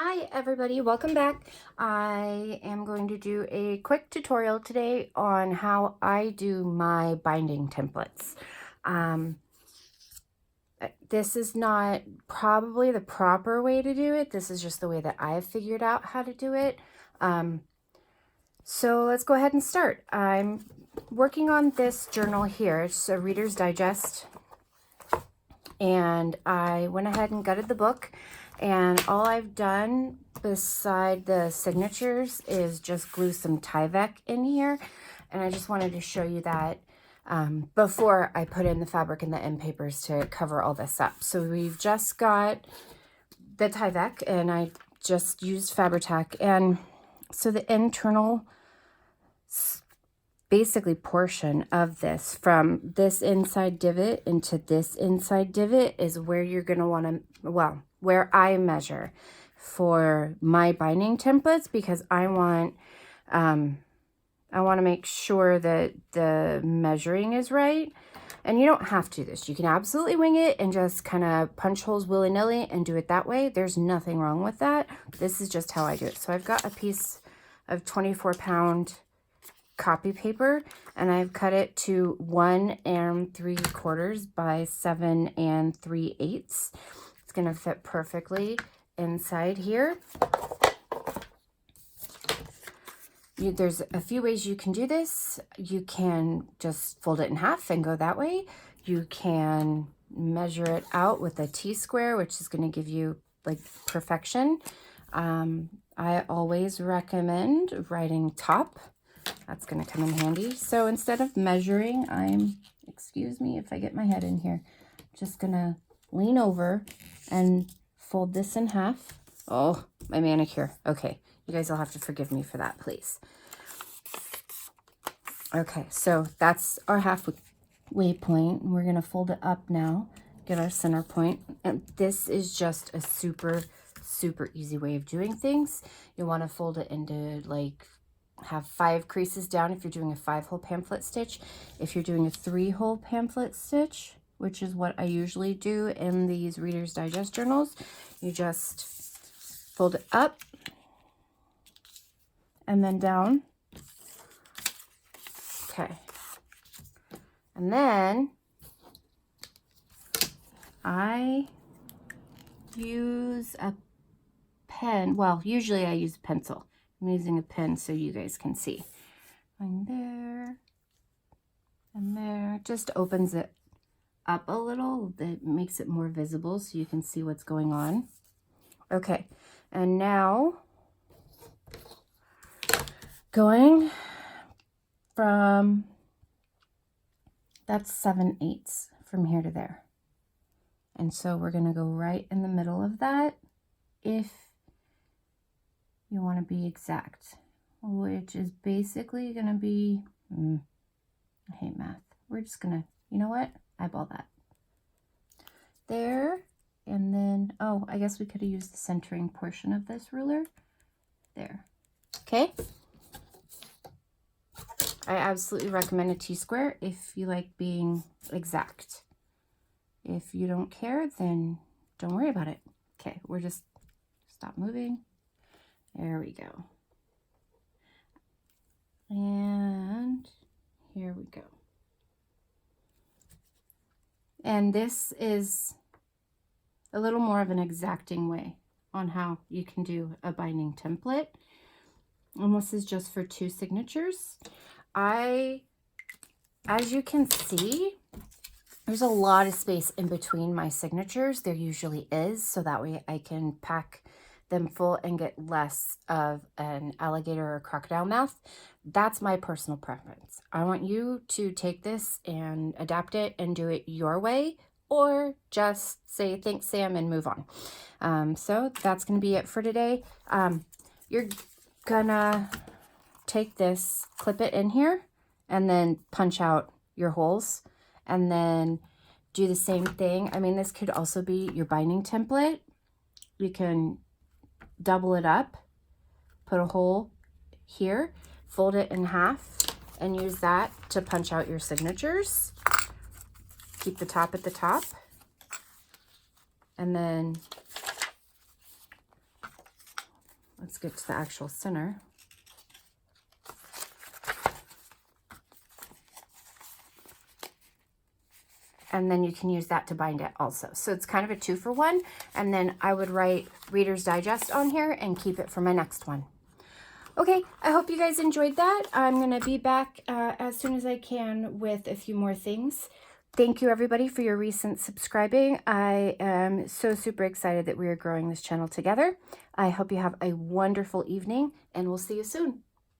Hi everybody, welcome back. I am going to do a quick tutorial today on how I do my binding templates. This is not probably the proper way to do it. This is just the way that I've figured out how to do it. So let's go ahead and start. I'm working on this journal here. It's a Reader's Digest. And I went ahead and gutted the book, and all I've done beside the signatures is just glue some Tyvek in here. And I just wanted to show you that before I put in the fabric and the end papers to cover all this up. So we've just got the Tyvek, and I just used Fabri-Tac. And so the internal basically portion of this, from this inside divot into this inside divot, is where you're going to want to, well, where I measure for my binding templates, because I want to make sure that the measuring is right. And you don't have to do this. You can absolutely wing it and just kind of punch holes willy-nilly and do it that way. There's nothing wrong with that. This is just how I do it. So I've got a piece of 24-pound copy paper, and I've cut it to 1 3/4 by 7 3/8. It's going to fit perfectly inside here. There's a few ways you can do this. You can just fold it in half and go that way. You can measure it out with a T-square, which is going to give you like perfection. I always recommend writing top. That's going to come in handy. So instead of measuring, excuse me if I get my head in here, just going to lean over and fold this in half. Oh, my manicure. Okay, you guys will have to forgive me for that, please. Okay, so that's our halfway point. We're going to fold it up now, get our center point. And this is just a super easy way of doing things. You want to fold it into have 5 creases down if you're doing a 5-hole pamphlet stitch. If you're doing a 3-hole pamphlet stitch, which is what I usually do in these Reader's Digest journals, you just fold it up and then down. Okay. And then I use a pen. Well, usually I use a pencil. I'm using a pen so you guys can see. Going there and there. Just opens it up a little. That makes it more visible so you can see what's going on. Okay, and now going from, that's 7/8 from here to there. And so we're going to go right in the middle of that if you want to be exact, which is basically going to be, I hate math. We're just going to, you know what? Eyeball that. There. And then, oh, I guess we could have used the centering portion of this ruler. There. Okay. I absolutely recommend a T-square if you like being exact. If you don't care, then don't worry about it. Okay, we're just, stop moving. There we go. And here we go. And this is a little more of an exacting way on how you can do a binding template. And this is just for 2 signatures. As you can see, there's a lot of space in between my signatures. There usually is, so that way I can pack them full and get less of an alligator or crocodile mouth. That's my personal preference. I want you to take this and adapt it and do it your way, or just say thanks, Sam, and move on. So that's going to be it for today. You're gonna take this, clip it in here, and then punch out your holes, and then do the same thing. I mean, this could also be your binding template. You can double it up, put a hole here, fold it in half, and use that to punch out your signatures. Keep the top at the top, and then let's get to the actual center. And then you can use that to bind it also. So it's kind of a 2-for-1. And then I would write Reader's Digest on here and keep it for my next one. Okay, I hope you guys enjoyed that. I'm going to be back as soon as I can with a few more things. Thank you, everybody, for your recent subscribing. I am so super excited that we are growing this channel together. I hope you have a wonderful evening, and we'll see you soon.